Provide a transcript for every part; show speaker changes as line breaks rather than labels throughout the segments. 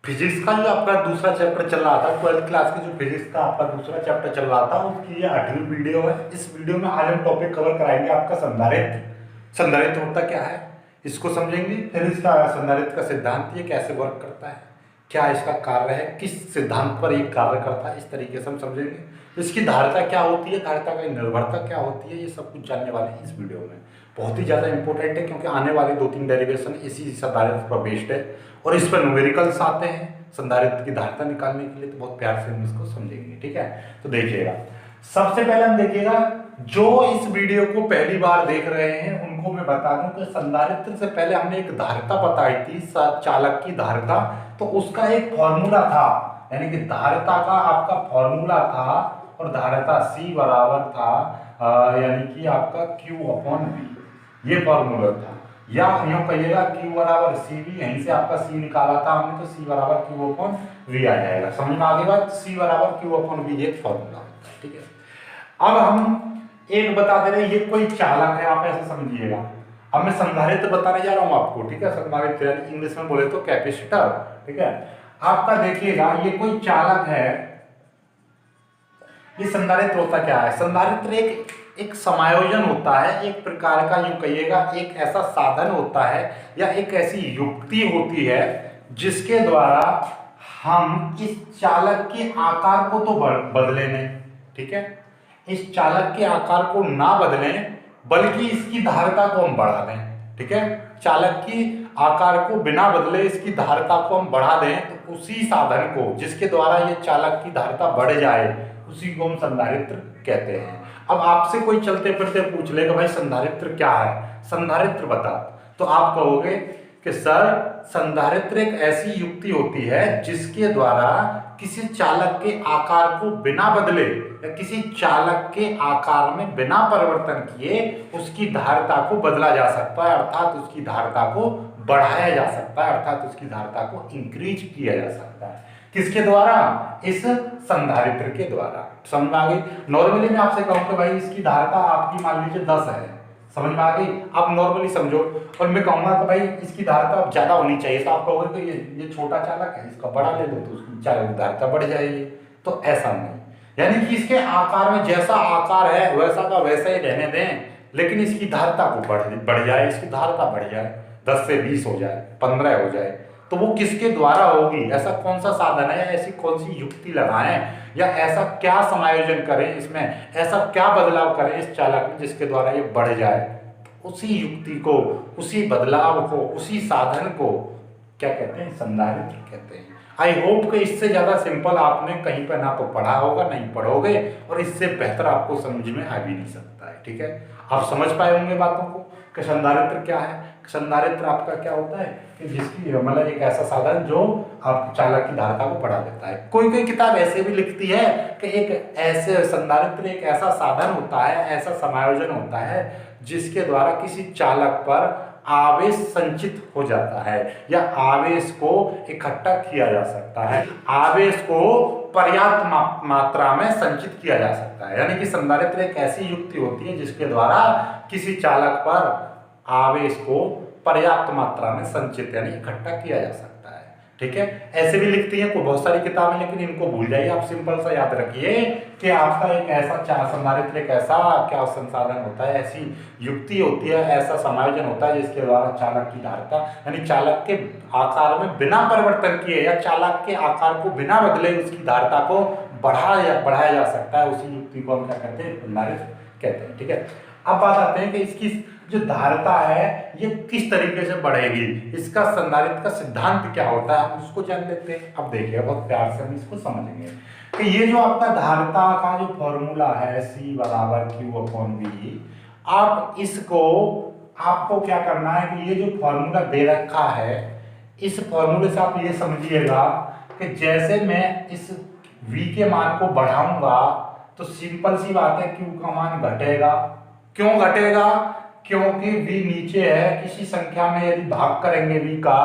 Physics का जो आपका दूसरा चैप्टर चल रहा था, 12th क्लास के जो फिजिक्स का आपका दूसरा चैप्टर चल रहा था, उसकी ये 8वीं वीडियो है। इस वीडियो में आज हम टॉपिक कवर कराएंगे आपका संधारित्र। संधारित्र होता क्या है इसको समझेंगे, फिर इसका संधारित्र का सिद्धांत ये कैसे वर्क करता है, क्या इसका कार्य है, किस सिद्धांत पर ये कार्य करता है, इस तरीके से हम समझेंगे। इसकी धारिता क्या होती है, धारिता का निर्भरता क्या होती है, ये सब कुछ जानने वाले हैं इस वीडियो में। बहुत ही ज़्यादा इंपॉर्टेंट है क्योंकि आने वाले 2-3 डेरिवेशन इसी संधारित्र पर बेस्ड है और इस पर न्यूमेरिकल्स आते हैं संधारित्र की धारिता निकालने के लिए। तो बहुत प्यार से हम इसको समझेंगे, ठीक है। तो देखिएगा, सबसे पहले हम देखिएगा, जो इस वीडियो को पहली बार देख रहे हैं उनको मैं बता दूं कि संधारित्र से पहले हमने एक धारिता बताई थी, चालक की धारिता। तो उसका एक फॉर्मूला था, यानी कि धारिता का आपका फॉर्मूला था और धारिता C बराबर था यानी कि आपका Q/V, ये फॉर्मूला था। या यूं कहिएगा Q बराबर CV, यहीं से आपका C निकाला था हमने, तो C बराबर Q/V आ जाएगा। समझ में आ गई बात, C बराबर Q/V एक फॉर्मूला होता है, ठीक है। अब हम एक बता दे रहे हैं, ये कोई चालक है, आप ऐसे समझिएगा। अब मैं संधारित्र बताने जा रहा हूं आपको, ठीक है। संधारित्र इंग्लिश में बोले तो कैपेसिटर, ठीक है। आपका देखिएगा, ये कोई चालक है। ये संधारित्र होता क्या है, संधारित्र एक समायोजन होता है, एक प्रकार का यूं कहिएगा एक ऐसा साधन होता है या एक ऐसी युक्ति होती है जिसके द्वारा हम इस चालक के आकार को तो बदले नहीं, ठीक है। इस चालक के आकार को ना बदलें बल्कि इसकी धारिता को हम बढ़ा दें, ठीक है। चालक की आकार को बिना बदले इसकी धारिता को हम बढ़ा दें, तो उसी साधन को जिसके द्वारा ये चालक की धारिता बढ़ जाए उसी को हम संधारित्र कहते हैं। अब आपसे कोई चलते फिरते पूछ लेगा भाई संधारित्र क्या है, संधारित्र बता, तो आप कहोगे कि सर संधारित्र एक ऐसी युक्ति होती है जिसके द्वारा किसी चालक के आकार को बिना बदले या किसी चालक के आकार में बिना परिवर्तन किए उसकी धारिता को बदला जा सकता है, अर्थात उसकी धारिता को बढ़ाया जा सकता है, अर्थात उसकी धारिता को इंक्रीज किया जा सकता है। किसके द्वारा, इस संधारित्र के द्वारा। समझ में आ गई। नॉर्मली मैं आपसे कहूँ भाई इसकी धारिता आपकी मान लीजिए 10 है, समझ में आ गई। आप नॉर्मली समझो, और मैं कहूंगा कि भाई इसकी धारिता ज्यादा होनी चाहिए, तो आप कहोगे कि ये छोटा चालक है, इसका बड़ा ले लो तो उसकी चालक धारिता बढ़ जाएगी। तो ऐसा नहीं, यानी कि इसके आकार में जैसा आकार है वैसा का वैसा ही रहने दें, लेकिन इसकी धारिता को बढ़ जाए, इसकी धारिता बढ़ जाए, 10 से 20 हो जाए, 15 हो जाए। तो वो किसके द्वारा होगी, ऐसा कौन सा साधन है, ऐसी कौन सी युक्ति लगाएं या ऐसा क्या समायोजन करें, इसमें ऐसा क्या बदलाव करें इस चालक में जिसके द्वारा ये बढ़ जाए। उसी युक्ति को, उसी बदलाव को, उसी साधन को क्या कहते हैं, संधारित्र कहते हैं। आई होप कि इससे ज्यादा सिंपल आपने कहीं पर ना तो पढ़ा होगा, नहीं पढ़ोगे, और इससे बेहतर आपको समझ में आ भी नहीं सकता है, ठीक है। आप समझ पाए होंगे बातों को कि संधारित्र क्या है। संधारित्र आपका क्या होता है कि जिसकी मतलब एक ऐसा साधन जो आप चालक की धारिता को बढ़ा देता है। कोई कोई किताब ऐसे भी लिखती है कि एक ऐसे संधारित्र एक ऐसा साधन होता है, ऐसा समायोजन होता है जिसके द्वारा किसी चालक पर आवेश संचित हो जाता है या आवेश को इकट्ठा किया जा सकता है, आवेश को पर्याप्त मात्रा में संचित किया जा सकता है। यानी कि संधारित्र एक ऐसी युक्ति होती है जिसके द्वारा किसी चालक पर आवेश को पर्याप्त मात्रा में संचित यानी इकट्ठा किया जा सकता है, ठीक है। ऐसे भी लिखती हैं को बहुत सारी किताबें, लेकिन इनको भूल जाइए, आप सिंपल सा याद रखिए कि आपका एक ऐसा संधारित्र एक ऐसा क्या संसाधन होता है, ऐसी युक्ति होती है, ऐसा समायोजन होता है जिसके द्वारा चालक की धारिता यानी चालक के आकार में बिना परिवर्तन किए या चालक के आकार को बिना बदले उसकी धारिता को बढ़ाया जा सकता है। उसी युक्ति को हम क्या कहते हैं, संधारित्र कहते हैं, ठीक है। अब बात आते हैं कि इसकी जो धारिता है ये किस तरीके से बढ़ेगी, इसका संधारित्र का सिद्धांत क्या होता है, हम उसको जान लेते हैं। अब देखिए बहुत प्यार से हम इसको समझेंगे कि ये जो आपका धारिता का जो फॉर्मूला है C बराबर Q/V, आप इसको आपको क्या करना है कि ये जो फॉर्मूला दे रखा है, इस फॉर्मूले से आप ये समझिएगा कि जैसे मैं इस V के मान को बढ़ाऊंगा तो सिंपल सी बात है Q का मान घटेगा। क्यों घटेगा, क्योंकि V नीचे है, किसी संख्या में यदि भाग करेंगे V का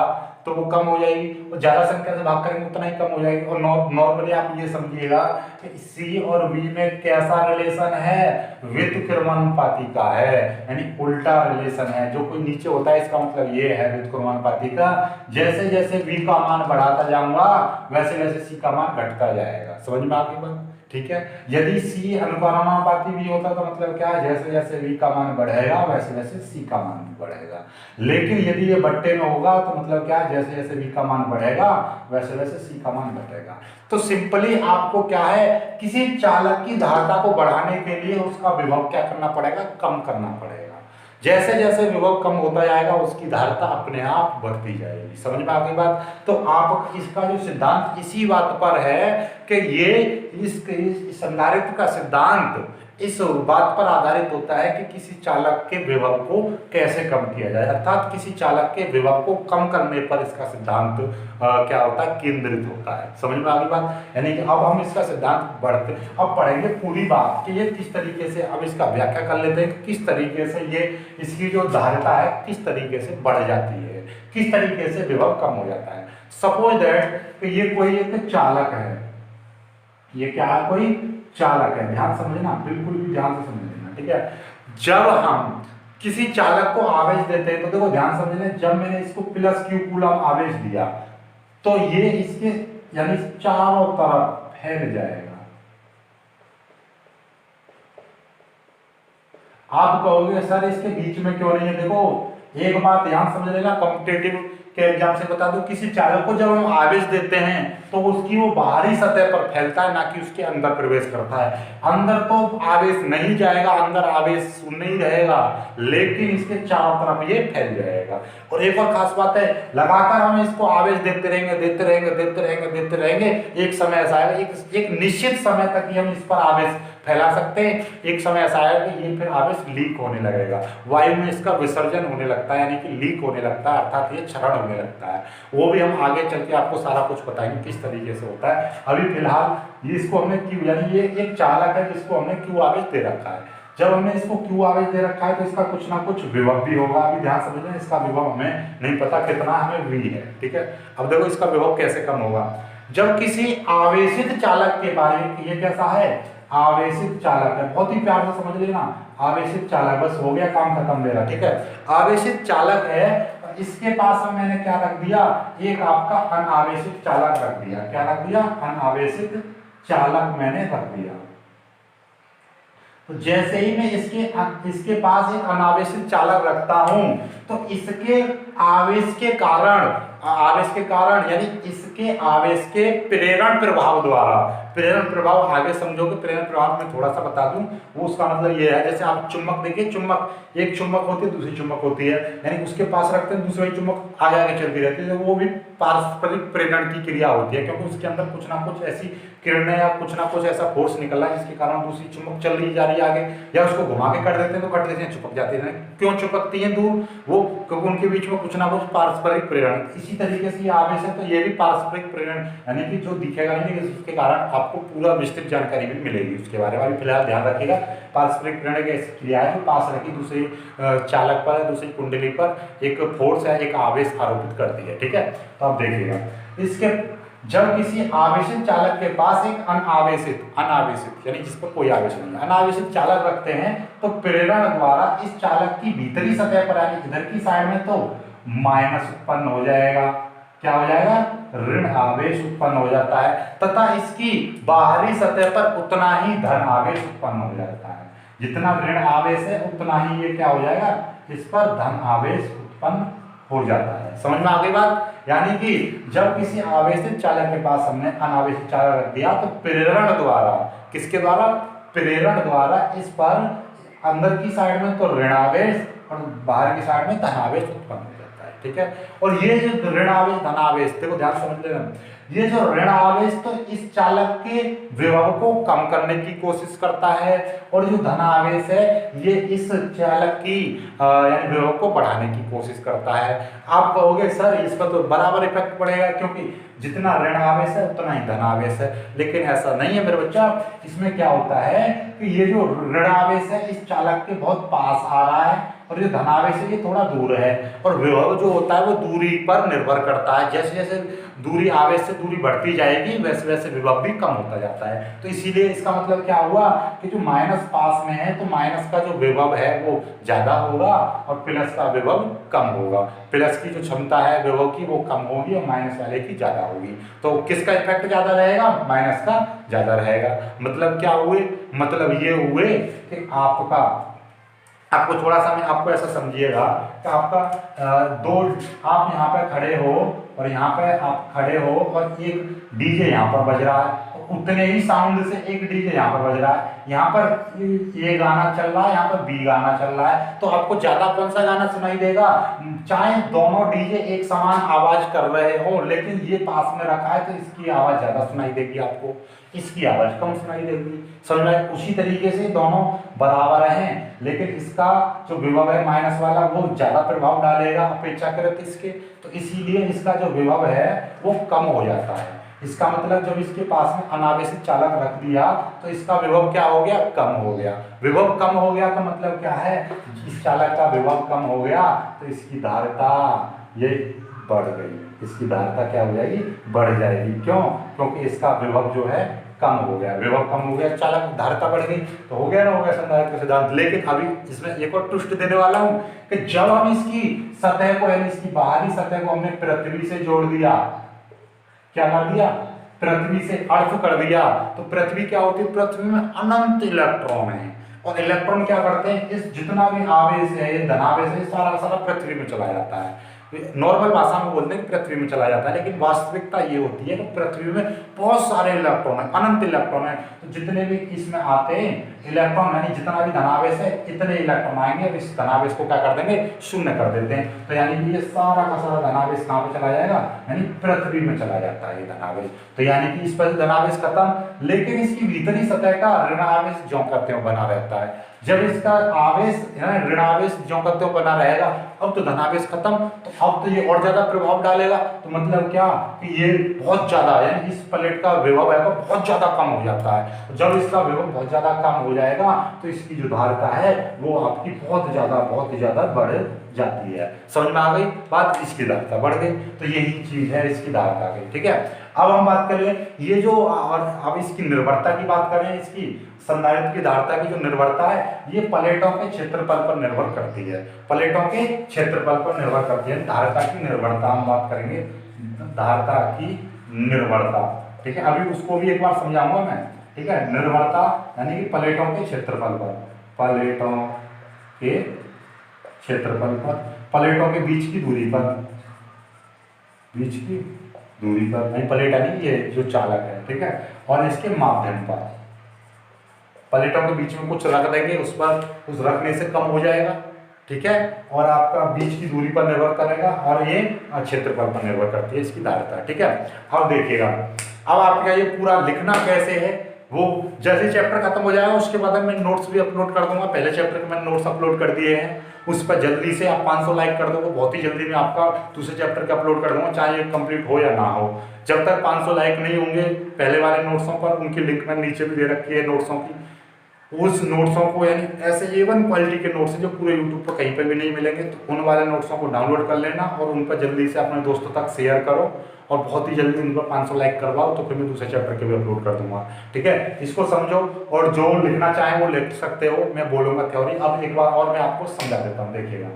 तो वो कम हो जाएगी, ज्यादा संख्या से भाग करेंगे उतना ही कम हो जाएगी। और नॉर्मली आप ये समझिएगा कि सी और बी में कैसा रिलेशन है, व्युत्क्रमानुपाती का है, यानी उल्टा रिलेशन है। जो कोई नीचे होता है इसका मतलब ये है व्युत्क्रमानुपाती का। जैसे जैसे बी का मान बढ़ाता जाऊंगा वैसे वैसे सी का मान घटता जाएगा। समझ में आ गई बात? ठीक है। यदि सी अनुपाती भी होता तो मतलब क्या है, जैसे जैसे v का मान बढ़ेगा वैसे वैसे c का मान भी बढ़ेगा। लेकिन यदि ये बट्टे में होगा तो मतलब क्या है, जैसे जैसे v का मान बढ़ेगा वैसे वैसे c का मान घटेगा। तो सिंपली आपको क्या है, किसी चालक की धारिता को बढ़ाने के लिए उसका विभव क्या करना पड़ेगा, कम करना पड़ेगा। जैसे जैसे विभव कम होता जाएगा उसकी धारिता अपने आप बढ़ती जाएगी। समझ में आ गई बात? तो आप इसका जो सिद्धांत इसी बात पर है कि ये इस संधारित्र का सिद्धांत इस बात पर आधारित होता है कि किसी चालक के विभव को कैसे कम किया जाए, अर्थात किसी चालक के विभव को कम करने पर इसका सिद्धांत क्या होता है, केंद्रित होता है। समझ में आ गई बात? यानी कि अब हम इसका सिद्धांत अब पढ़ेंगे पूरी बात कि ये किस तरीके से, अब इसका व्याख्या कर लेते हैं किस तरीके से ये इसकी जो धारिता है किस तरीके से बढ़ जाती है, किस तरीके से विभव कम हो जाता है। सपोज दैट कि ये कोई एक चालक है, ये क्या है, कोई चालक है। ध्यान समझना, बिल्कुल भी ध्यान से समझ लेना, ठीक है। जब हम किसी चालक को आवेश देते हैं तो देखो ध्यान समझना, जब मैंने इसको प्लस क्यू कूलम आवेश दिया तो ये इसके यानी चारों तरफ फैल जाएगा। आप कहोगे सर इसके बीच में क्यों नहीं है? देखो एक बात ध्यान समझ लेना, कॉम्पिटेटिव के एग्जाम से बता दो, किसी चालक को जब हम आवेश देते हैं तो उसकी वो बाहरी सतह पर फैलता है, ना कि उसके अंदर प्रवेश करता है। अंदर तो आवेश नहीं जाएगा, अंदर आवेश नहीं रहेगा, लेकिन इसके चारों तरफ ये फैल जाएगा। और एक और खास बात है, लगातार हम इसको आवेश देते रहेंगे, एक समय ऐसा आएगा, एक निश्चित समय तक ही हम इस पर आवेश फैला सकते हैं। एक समय ऐसा आएगा कि ये फिर आवेश लीक होने लगेगा, वायु में इसका विसर्जन होने लगता है, यानी कि लीक होने लगता है, अर्थात ये क्षरण होने लगता है। वो भी हम आगे चल के आपको सारा कुछ बताएंगे किस तरीके से होता है। अभी फिलहाल इसको हमने क्यू, यानी ये एक चालक है जिसको हमने क्यू आवेश दे रखा है। जब हमने इसको क्यू आवेश दे रखा है तो इसका कुछ ना कुछ विभव भी होगा। अभी ध्यान समझना, इसका विभव हमें नहीं पता कितना, हमें v है, ठीक है। अब देखो इसका विभव कैसे कम होगा। जब किसी आवेशित चालक के बारे में, ये कैसा है, आवेशित चालक है, बहुत ही प्यार से समझ लेना, आवेशित चालक, बस हो गया काम खत्म मेरा, ठीक है। आवेशित चालक है, इसके पास में मैंने क्या रख दिया, एक आपका अनावेशित चालक रख दिया। क्या रख दिया, अनावेशित चालक मैंने रख दिया। तो जैसे ही मैं इसके पास एक अनावेशित चालक रखता हूं तो इसके आवेश के कारण यानी इसके आवेश के प्रेरण प्रभाव द्वारा, प्रेरण प्रभाव आगे समझोगे, प्रेरण प्रभाव में थोड़ा सा बता दूं, वो उसका मतलब ये है, जैसे आप चुंबक देखिए, चुंबक, एक चुंबक होती है दूसरी चुंबक होती है, यानी उसके पास रखते हैं दूसरी चुंबक आगे आगे चलती रहती है, तो वो भी पारस्परिक प्रेरण की क्रिया होती है, क्योंकि उसके अंदर कुछ ना कुछ ऐसी किरणें या कुछ ना कुछ ऐसा फोर्स निकल रहा है जिसके कारण दूसरी चुंबक चल रही जा रही है आगे, या उसको घुमा के कर देते हैं तो कट देते हैं, चिपक जाती है। क्यों चिपकती है दूर, वो क्योंकि उनके बीच में कुछ ना कुछ पारस्परिक प्रेरण। इसी तरीके से ये आवेश है तो ये भी पारस्परिक प्रेरण, यानी कि जो दिखेगा नहीं इसके कारण आपको पूरा विस्तृत जानकारी भी मिलेगी उसके बारे में। फिलहाल ध्यान रखिएगा, पारस्परिक प्रेरण एक ऐसी क्रिया है जो पास रखी दूसरी चालक पर, दूसरी कुंडली पर एक फोर्स है, एक आवेश आरोपित करती है, ठीक है। तो आप देखिएगा, इसके जब किसी आवेशित चालक के पास एक अनावेशित यानी जिस पर कोई आवेश नहीं है, अनावेशित चालक रखते हैं तो प्रेरण द्वारा इस चालक की भीतरी सतह पर यानी इधर की साइड में तो माइनस उत्पन्न हो जाएगा। क्या हो जाएगा, ऋण आवेश उत्पन्न हो जाता है, तथा इसकी बाहरी सतह पर उतना ही धन आवेश उत्पन्न हो जाता है। जितना ऋण आवेश है उतना ही ये क्या हो जाएगा, इस पर धन आवेश उत्पन्न हो जाता है। समझ में आ गई बात? यानी कि जब किसी आवेशित चालक के पास हमने अनावेशित चालक रख दिया तो प्रेरण द्वारा, किसके द्वारा, प्रेरण द्वारा इस पर अंदर की साइड में तो ऋणावेश और बाहर की साइड में धनावेश उत्पन्न हो जाता है, ठीक है। और ये जो ऋणावेश धनावेश, देखो ध्यान समझ लेना, ये जो ऋण आवेश तो इस चालक के विभव को कम करने की कोशिश करता है, और जो धन आवेश है ये इस चालक की यानी विभव को बढ़ाने की कोशिश करता है। आप कहोगे सर इस पर तो बराबर इफेक्ट पड़ेगा क्योंकि जितना ऋण आवेश है उतना ही धन आवेश है, लेकिन ऐसा नहीं है मेरे बच्चा। इसमें क्या होता है कि ये जो ऋण आवेश है इस चालक के बहुत पास आ रहा है, और जो धनावेश है ये थोड़ा दूर है। और विभव जो होता है वो दूरी पर निर्भर करता है, जैसे जैसे दूरी आवेश से दूरी बढ़ती जाएगी वैसे वैसे विभव भी कम होता जाता है। तो इसीलिए इसका मतलब क्या हुआ कि जो माइनस पास में है तो माइनस का जो विभव है वो ज्यादा होगा और प्लस का विभव कम होगा। प्लस की जो क्षमता है विभव की वो कम होगी और माइनस वाले की ज्यादा होगी। तो किसका इफेक्ट ज्यादा रहेगा? माइनस का ज्यादा रहेगा। मतलब क्या हुए? मतलब ये हुए कि आपको थोड़ा सा मैं आपको ऐसा समझिएगा कि आपका आप यहाँ पे खड़े हो और यहाँ पे आप खड़े हो और एक डीजे यहाँ पर बज रहा है, तो उतने ही साउंड से एक डीजे यहाँ पर बज रहा है, यहाँ पर ये गाना चल रहा है, यहाँ पर बी गाना चल रहा है, तो आपको ज्यादा कौन सा गाना सुनाई देगा? चाहे दोनों डीजे एक समान आवाज कर रहे हो, लेकिन ये पास में रखा है तो इसकी आवाज ज्यादा सुनाई देगी आपको, इसकी आवाज कम सुनाई देगी। समझ में? उसी तरीके से दोनों बराबर हैं, लेकिन इसका जो विभव है माइनस वाला वो ज्यादा प्रभाव डालेगा अपेक्षाकृत इसके, तो इसीलिए इसका जो विभव है वो कम हो जाता है। इसका मतलब जब इसके पास में अनावेशित चालक रख दिया तो इसका विभव क्या हो गया? कम हो गया। विभव कम हो गया का मतलब क्या है? इस चालक का विभव कम हो गया तो इसकी धारिता ये बढ़ गई, इसकी धारिता क्या हो जाएगी? बढ़ जाएगी। क्यों? क्योंकि इसका विभव जो है कम हो गया, विभव कम हो गया, चालक धारिता बढ़ गई, तो हो गया ना, हो गया संधारित्र सिद्धांत। लेकिन अभी इसमें एक और ट्विस्ट देने वाला हूं कि जब हम इसकी सतह को यानी इसकी बाहरी सतह को हमने पृथ्वी से जोड़ दिया, क्या कर दिया? पृथ्वी से अर्थ कर दिया, तो पृथ्वी क्या होती है? पृथ्वी में अनंत इलेक्ट्रॉन है और इलेक्ट्रॉन क्या करते हैं? इस जितना भी आवेश है, धनावेश है, सारा सारा पृथ्वी में चला जाता है। नॉर्मल भाषा में बोलते हैं कि पृथ्वी में चला जाता है, लेकिन वास्तविकता ये होती है कि पृथ्वी में बहुत सारे इलेक्ट्रॉन है, अनंत इलेक्ट्रॉन है। तो जितने भी इसमें आते हैं इलेक्ट्रॉन यानी जितना भी धनावेश है इतने इलेक्ट्रॉन आएंगे और इस धनावेश को क्या कर देंगे? शून्य कर देते हैं। तो यानी कि ये सारा का सारा धनावेश कहाँ पे चला जाएगा? यानी पृथ्वी में चला जाता है ये धनावेश। तो यानी कि इस पर धनावेश खत्म, लेकिन इसकी भीतरी सतह का ऋणावेश ज्यों करते हो बना रहता है। जब इसका आवेश यानी ऋणावेश ज्यों करते हो बना रहेगा, अब तो धनावेश खत्म, तो अब तो ये और ज्यादा प्रभाव डालेगा। तो मतलब क्या कि ये बहुत ज्यादा यानी इस प्लेट का विभव है तो बहुत ज्यादा कम हो जाता है। जब इसका विभव बहुत ज्यादा कम हो जाएगा तो इसकी जो धारिता है वो आपकी बहुत ही ज्यादा बढ़ जाती है। समझ में आ गई बात? इसकी धारिता बढ़ गई, तो यही चीज है इसकी धारिता की। ठीक है, अब हम बात करें ये जो और अब इसकी निर्भरता की बात करें, इसकी संधारित्र की धारिता की जो निर्भरता है ये प्लेटों के क्षेत्रफल पर निर्भर करती है। प्लेटों के क्षेत्रफल पर निर्भर करती है। धारिता की निर्भरता हम बात करेंगे, धारिता की निर्भरता। ठीक है, अभी उसको भी एक बार समझाऊंगा मैं। ठीक है, निर्भरता यानी कि प्लेटों के क्षेत्रफल पर, प्लेटों के क्षेत्रफल पर, प्लेटों के बीच की दूरी पर, बीच की दूरी पर नहीं, प्लेट यानी ये जो चालक है, ठीक है, और इसके माध्यम पर, प्लेटों के बीच में कुछ रख देंगे, उस पर उस रखने से कम हो जाएगा। ठीक है, और आपका बीच की दूरी पर निर्भर करेगा और ये क्षेत्रफल पर निर्भर करती है इसकी धारिता। ठीक है, अब देखिएगा, अब आपका ये पूरा लिखना कैसे है वो जैसे चैप्टर खत्म हो जाएगा उसके बाद मैं नोट्स भी अपलोड कर दूंगा। पहले चैप्टर के मैंने नोट्स अपलोड कर दिए हैं, उस पर जल्दी से आप 500 लाइक कर दोगे, बहुत ही जल्दी मैं आपका दूसरे चैप्टर का अपलोड कर दूंगा, चाहे ये कंप्लीट हो या ना हो। जब तक 500 लाइक नहीं होंगे पहले वाले नोट्सों पर, उनकी लिंक मैंने नीचे भी दे रखी है नोट्सों की, उस नोट्सों को यानी ऐसे A1 क्वालिटी के नोट्स जो पूरे यूट्यूब पर कहीं पर भी नहीं मिलेंगे, तो उन वाले नोट्सों को डाउनलोड कर लेना और उन पर जल्दी से अपने दोस्तों तक शेयर करो और बहुत ही जल्दी उन पर 500 लाइक करवाओ, तो फिर मैं दूसरे चैप्टर के भी अपलोड कर दूंगा। ठीक है, इसको समझो और जो लिखना चाहे वो लिख सकते हो, मैं बोलूंगा थ्योरी। अब एक बार और मैं आपको समझा देता हूँ। देखिएगा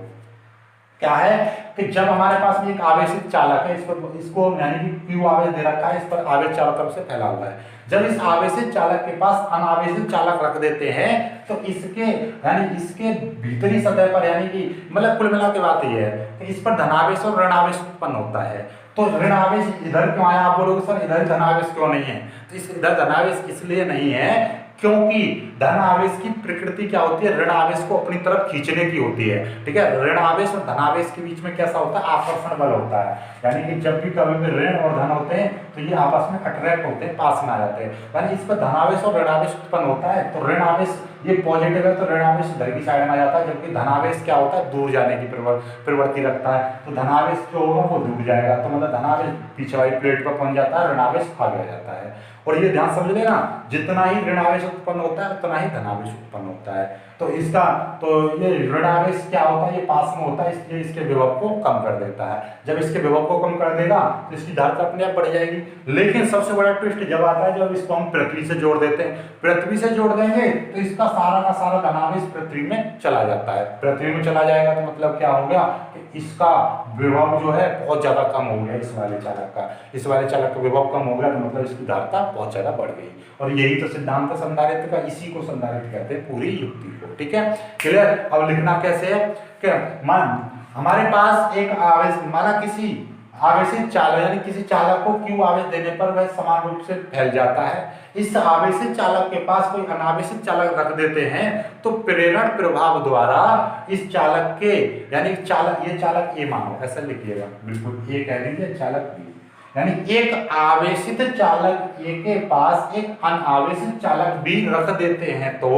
क्या है कि जब हमारे पास में एक आवेशित चालक है, इसको यानी कि Q आवेश दे रखा है, इस पर आवेश चारों तरफ से फैला हुआ है। जब इस आवेशित चालक के पास अनावेशित चालक रख देते हैं तो इसके यानी इसके भीतरी सतह पर यानी कि मतलब कुल मिला के बात ये है कि इस पर धनावेश और ऋणावेश उत्पन्न होता है। तो ऋणावेश इधर क्यों आया? आप बोलोगे सर इधर धनावेश क्यों नहीं है? तो इस इधर धनावेश इसलिए नहीं है क्योंकि धन आवेश की प्रकृति क्या होती है? ऋण आवेश को अपनी तरफ खींचने की होती है। ठीक है, ऋण आवेश और धन आवेश के बीच में कैसा होता है? आकर्षण बल होता है। यानी कि जब भी कभी भी ऋण और धन होते हैं तो ये आपस में अट्रैक्ट होते हैं, पास में आ जाते हैं। यानी इस पर धन आवेश और ऋण आवेश उत्पन्न होता है, तो ऋण आवेश ये पॉजिटिव है तो ऋण आवेश इधर की साइड में आ जाता है, जबकि धनावेश क्या होता है? दूर जाने की प्रवृत्ति रखता है। तो धनावेश जो होगा वो दूर जाएगा, तो मतलब धनावेश पीछे वाली प्लेट पर पहुंच जाता है, ऋणावेश आगे आ जाता है। और ये ध्यान समझ लेना, जितना ही ऋणावेश उत्पन्न होता है उतना ही धनावेश उत्पन्न होता है। तो इसका तो ये ऋण आवेश क्या होता है, ये पास में होता है, इसलिए इसके विभव को कम कर देता है। जब इसके विभव को कम कर देगा तो इसकी धारिता अपने आप बढ़ जाएगी। लेकिन सबसे बड़ा ट्विस्ट जब आता है जब इसको हम पृथ्वी से जोड़ देते हैं। पृथ्वी से जोड़ देंगे तो इसका सारा का सारा धनावेश पृथ्वी में चला जाता है। पृथ्वी में चला जाएगा तो मतलब क्या हो गया कि इसका विभव जो है बहुत ज्यादा कम हो गया इस वाले चालक का। इस वाले चालक का विभव कम हो गया तो मतलब इसकी धारिता बहुत ज्यादा बढ़ गई। और यही तो सिद्धांत है संधारित्र का, इसी को संधारित्र कहते हैं, पूरी युक्ति को। ठीक है, क्लियर। अब लिखना कैसे है कि मान हमारे पास एक आवेश, माना किसी आवेशित चालक यानी किसी चालक को Q आवेश देने पर वह समान रूप से फैल जाता है। इस आवेशित चालक के पास कोई अनावेशित चालक रख देते हैं तो प्रेरण प्रभाव द्वारा इस चालक के यानी चालक, ये चालक ए मानो, ऐसा लिखिएगा, बिल्कुल ए कह दीजिए, चालक बी, यानी एक आवेशित चालक ए के पास एक अनावेशित चालक बी रख देते हैं तो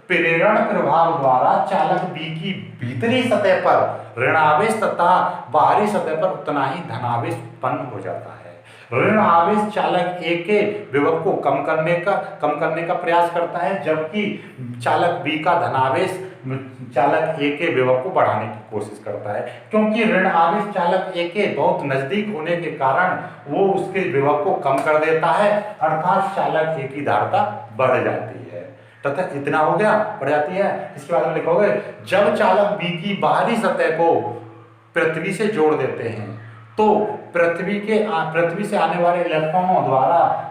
प्रेरण प्रभाव द्वारा चालक बी की भीतरी सतह पर ऋणावेश तथा बाहरी सतह पर उतना ही धनावेश उत्पन्न हो जाता है। ऋण आवेश चालक ए के विभव को कम करने का प्रयास करता है, जबकि चालक बी का धनावेश चालक ए के विभव को बढ़ाने की कोशिश करता है। क्योंकि ऋण आवेश चालक ए के बहुत नजदीक होने के कारण वो उसके विभव को कम कर देता है, अर्थात चालक ए की धारिता बढ़ जाती है। तथा इतना हो गया, बढ़ जाती है। इसके बाद हम लिखोगे जब चालक बी की बाहरी सतह को पृथ्वी से जोड़ देते हैं तो पृथ्वी से आने वाले इलेक्ट्रॉनों द्वारा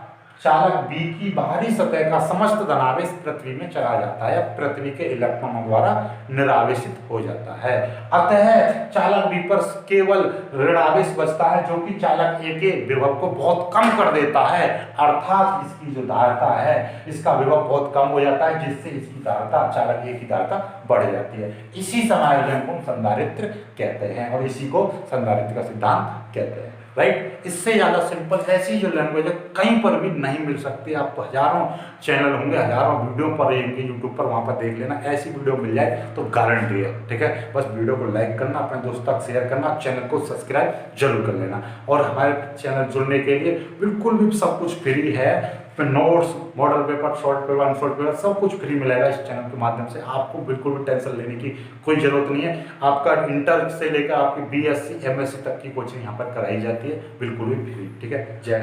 चालक बी की बाहरी सतह का समस्त धनावेश पृथ्वी में चला जाता है, पृथ्वी के इलेक्ट्रॉनों द्वारा निरावेशित हो जाता है। अतः चालक बी पर केवल ऋणावेश बचता है जो कि चालक ए के विभव को बहुत कम कर देता है, अर्थात इसकी जो धारिता है इसका विभव बहुत कम हो जाता है, जिससे इसकी धारिता, चालक ए की धारिता बढ़ जाती है। इसी समायोजन को संधारित्र कहते हैं और इसी को संधारित्र का सिद्धांत कहते हैं। राइट, इससे ज्यादा सिंपल ऐसी जो लैंग्वेज है कहीं पर भी नहीं मिल सकती। आपको हजारों चैनल होंगे, हजारों वीडियो पर रहेंगे यूट्यूब पर, वहां पर देख लेना, ऐसी वीडियो मिल जाए तो गारंटी है। ठीक है, बस वीडियो को लाइक करना, अपने दोस्तों तक शेयर करना, चैनल को सब्सक्राइब जरूर कर लेना। और हमारे चैनल जुड़ने के लिए बिल्कुल भी सब कुछ फ्री है, notes, model paper, short paper, unshort paper सब कुछ फ्री मिलेगा इस चैनल के माध्यम से। आपको बिल्कुल भी टेंशन लेने की कोई जरूरत नहीं है। आपका इंटर से लेकर आपकी BSc MSc तक की कोचिंग यहाँ पर कराई जाती है, बिल्कुल भी फ्री। ठीक है, जय